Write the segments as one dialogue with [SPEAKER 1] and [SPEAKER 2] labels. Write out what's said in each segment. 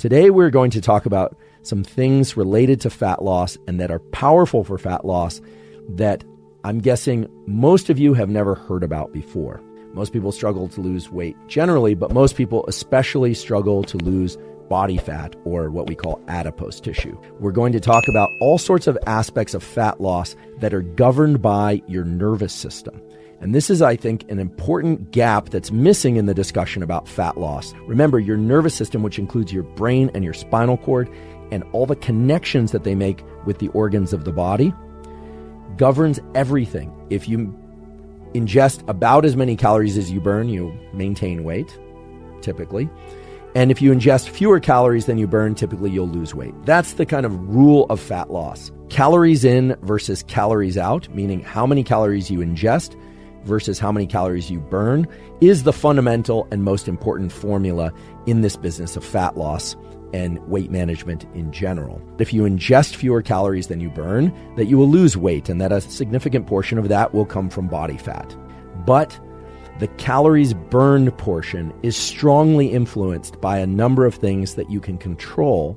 [SPEAKER 1] Today, we're going to talk about some things related to fat loss and that are powerful for fat loss that I'm guessing most of you have never heard about before. Most people struggle to lose weight generally, but most people especially struggle to lose body fat, or what we call adipose tissue. We're going to talk about all sorts of aspects of fat loss that are governed by your nervous system. And this is, I think, an important gap that's missing in the discussion about fat loss. Remember, your nervous system, which includes your brain and your spinal cord and all the connections that they make with the organs of the body, governs everything. If you ingest about as many calories as you burn, you maintain weight, typically. And if you ingest fewer calories than you burn, typically you'll lose weight. That's the kind of rule of fat loss. Calories in versus calories out, meaning how many calories you ingest versus how many calories you burn, is the fundamental and most important formula in this business of fat loss and weight management in general. If you ingest fewer calories than you burn, that you will lose weight, and that a significant portion of that will come from body fat. But the calories burned portion is strongly influenced by a number of things that you can control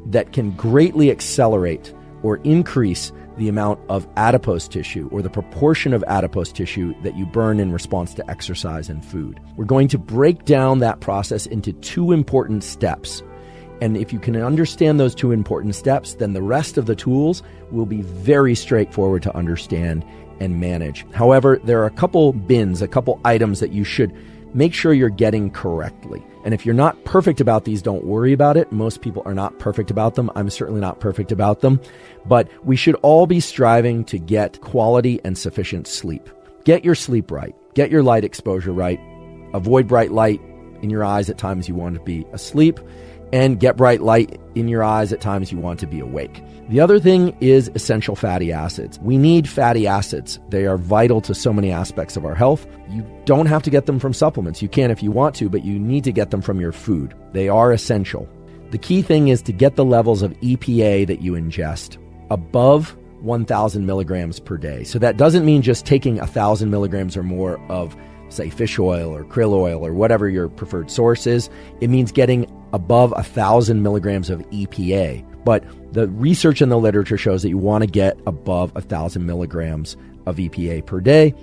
[SPEAKER 1] that can greatly accelerate or increase the amount of adipose tissue, or the proportion of adipose tissue that you burn in response to exercise and food. We're going to break down that process into two important steps. And if you can understand those two important steps, then the rest of the tools will be very straightforward to understand and manage. However, there are a couple items that you should make sure you're getting correctly. And if you're not perfect about these, don't worry about it. Most people are not perfect about them. I'm certainly not perfect about them. But we should all be striving to get quality and sufficient sleep. Get your sleep right. Get your light exposure right. Avoid bright light in your eyes at times you want to be asleep, and get bright light in your eyes at times you want to be awake. The other thing is essential fatty acids. We need fatty acids. They are vital to so many aspects of our health. You don't have to get them from supplements. You can if you want to, but you need to get them from your food. They are essential. The key thing is to get the levels of EPA that you ingest above 1,000 milligrams per day. So that doesn't mean just taking 1,000 milligrams or more of, say, fish oil or krill oil or whatever your preferred source is. It means getting above 1,000 milligrams of EPA. But the research in the literature shows that you want to get above 1,000 milligrams of EPA per day,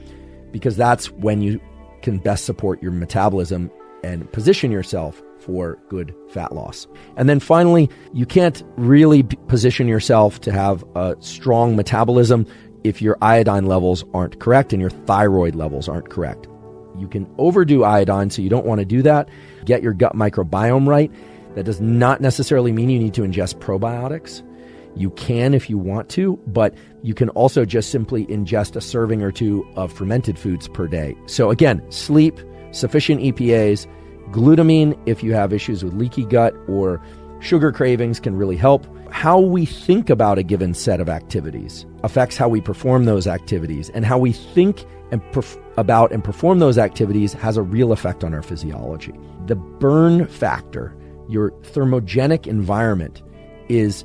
[SPEAKER 1] because that's when you can best support your metabolism and position yourself for good fat loss. And then finally, you can't really position yourself to have a strong metabolism if your iodine levels aren't correct and your thyroid levels aren't correct. You can overdo iodine, so you don't want to do that. Get your gut microbiome right. That does not necessarily mean you need to ingest probiotics. You can if you want to, but you can also just simply ingest a serving or two of fermented foods per day. So again, sleep, sufficient EPAs, glutamine if you have issues with leaky gut or sugar cravings can really help. How we think about a given set of activities affects how we perform those activities, and how we think and about and perform those activities has a real effect on our physiology. The burn factor, your thermogenic environment, is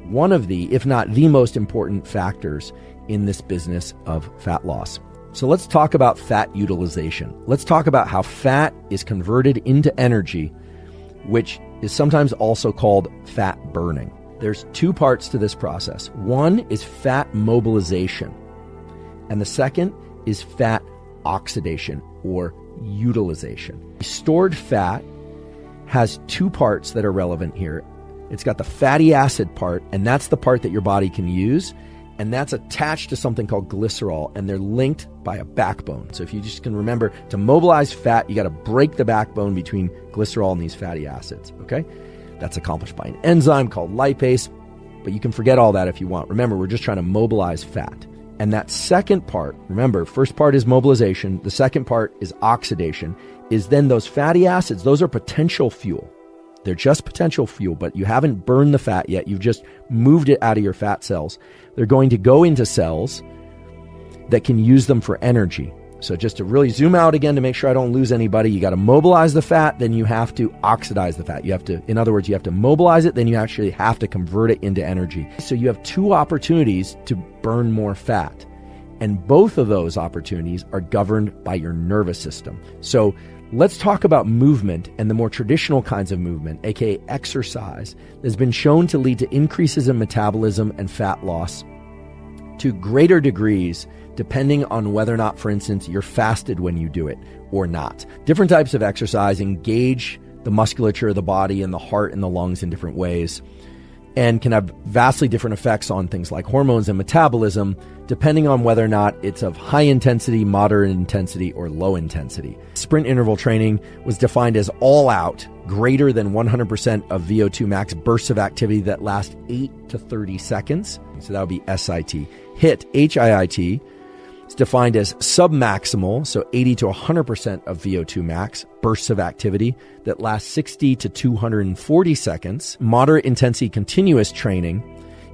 [SPEAKER 1] one of the, if not the most important factors in this business of fat loss. So let's talk about fat utilization. Let's talk about how fat is converted into energy, which is sometimes also called fat burning. There's two parts to this process. One is fat mobilization, and the second is fat oxidation or utilization. Stored fat has two parts that are relevant here. It's got the fatty acid part, and that's the part that your body can use, and that's attached to something called glycerol, and they're linked by a backbone. So if you just can remember, to mobilize fat, you got to break the backbone between glycerol and these fatty acids, okay? That's accomplished by an enzyme called lipase, but you can forget all that if you want. Remember, we're just trying to mobilize fat. And that second part, remember, first part is mobilization, the second part is oxidation, is then those fatty acids, those are potential fuel. They're just potential fuel, but you haven't burned the fat yet. You've just moved it out of your fat cells. They're going to go into cells that can use them for energy. So just to really zoom out again to make sure I don't lose anybody, you got to mobilize the fat, then you have to oxidize the fat. You have to, in other words, you have to mobilize it, then you actually have to convert it into energy. So you have two opportunities to burn more fat. And both of those opportunities are governed by your nervous system. So Let's talk about movement and the more traditional kinds of movement, aka exercise, that has been shown to lead to increases in metabolism and fat loss to greater degrees depending on whether or not, for instance, you're fasted when you do it or not. Different types of exercise engage the musculature of the body and the heart and the lungs in different ways, and can have vastly different effects on things like hormones and metabolism, depending on whether or not it's of high intensity, moderate intensity, or low intensity. Sprint interval training was defined as all out, greater than 100% of VO2 max bursts of activity that last 8 to 30 seconds. So that would be SIT. HIIT, HIIT, is defined as submaximal, so 80 to 100% of VO2 max bursts of activity that last 60 to 240 seconds. Moderate intensity continuous training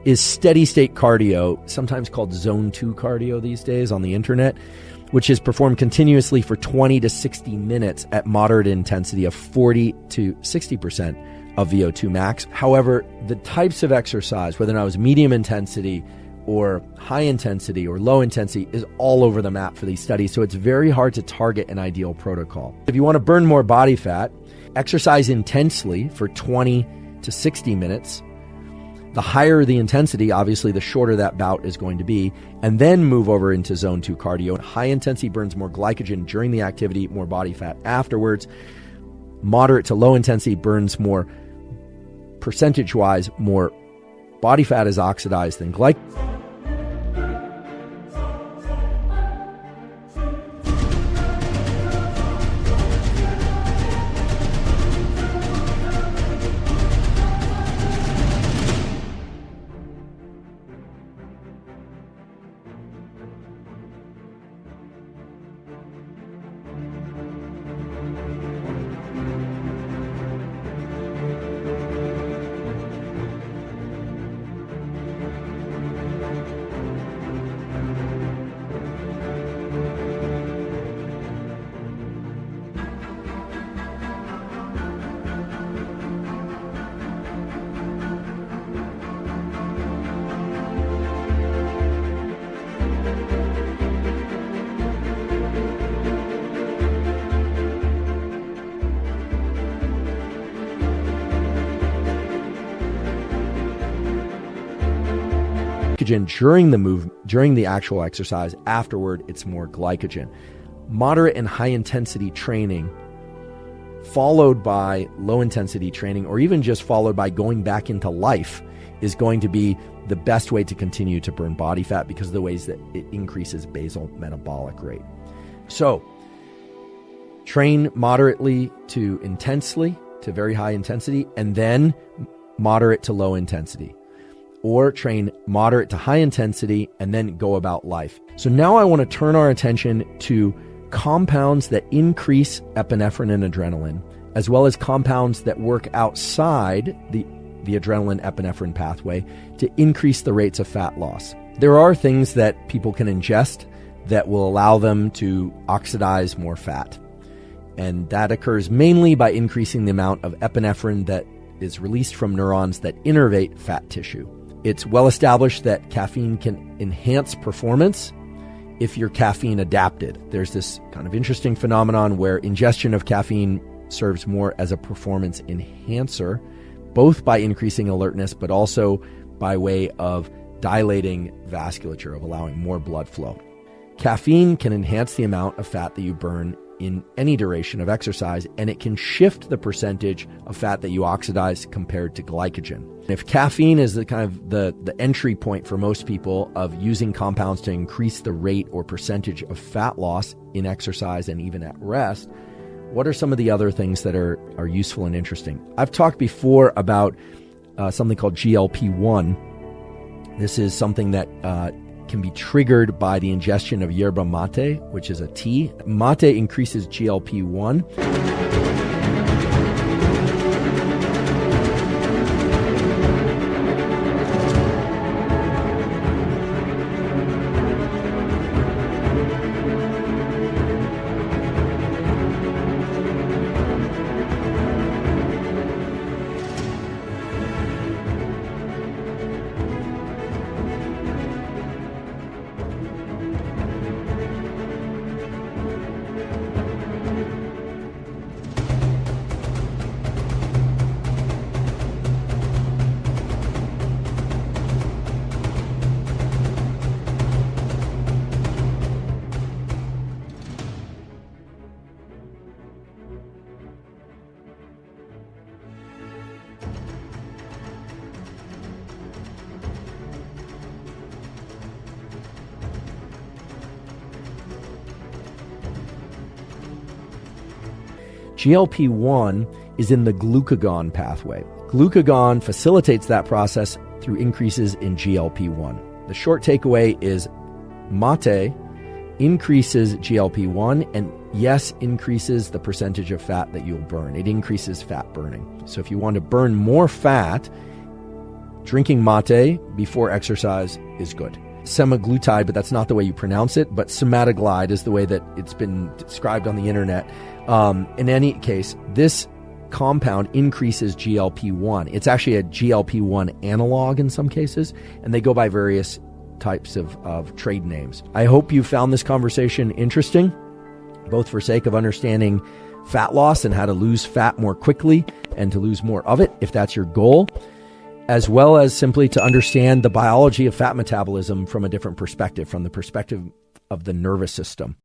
[SPEAKER 1] is steady state cardio, sometimes called zone 2 cardio these days on the internet, which is performed continuously for 20 to 60 minutes at moderate intensity of 40 to 60% of VO2 max. However, the types of exercise, whether or not it was medium intensity or high intensity or low intensity, is all over the map for these studies. So it's very hard to target an ideal protocol. If you want to burn more body fat, exercise intensely for 20 to 60 minutes. The higher the intensity, obviously, the shorter that bout is going to be, and then move over into zone 2 cardio. High intensity burns more glycogen during the activity, more body fat afterwards. Moderate to low intensity burns more, percentage-wise, more body fat is oxidized than glycogen. During the actual exercise. Afterward, it's more glycogen. Moderate and high intensity training followed by low intensity training, or even just followed by going back into life, is going to be the best way to continue to burn body fat because of the ways that it increases basal metabolic rate. So train moderately to intensely, to very high intensity, and then moderate to low intensity. Or train moderate to high intensity and then go about life. So now I want to turn our attention to compounds that increase epinephrine and adrenaline, as well as compounds that work outside the adrenaline epinephrine pathway to increase the rates of fat loss. There are things that people can ingest that will allow them to oxidize more fat. And that occurs mainly by increasing the amount of epinephrine that is released from neurons that innervate fat tissue. It's well established that caffeine can enhance performance if you're caffeine adapted. There's this kind of interesting phenomenon where ingestion of caffeine serves more as a performance enhancer, both by increasing alertness, but also by way of dilating vasculature, of allowing more blood flow. Caffeine can enhance the amount of fat that you burn in any duration of exercise, and it can shift the percentage of fat that you oxidize compared to glycogen. If caffeine is the kind of the entry point for most people of using compounds to increase the rate or percentage of fat loss in exercise and even at rest, what are some of the other things that are useful and interesting? I've talked before about something called GLP-1. This is something that can be triggered by the ingestion of yerba mate, which is a tea. Mate increases GLP-1. GLP-1 is in the glucagon pathway. Glucagon facilitates that process through increases in GLP-1. The short takeaway is mate increases GLP-1 and yes, increases the percentage of fat that you'll burn. It increases fat burning. So if you want to burn more fat, drinking mate before exercise is good. Semaglutide, but that's not the way you pronounce it, but semaglutide is the way that it's been described on the internet. In any case, this compound increases GLP-1. It's actually a GLP-1 analog in some cases, and they go by various types of trade names. I hope you found this conversation interesting, both for sake of understanding fat loss and how to lose fat more quickly and to lose more of it, if that's your goal, as well as simply to understand the biology of fat metabolism from a different perspective, from the perspective of the nervous system.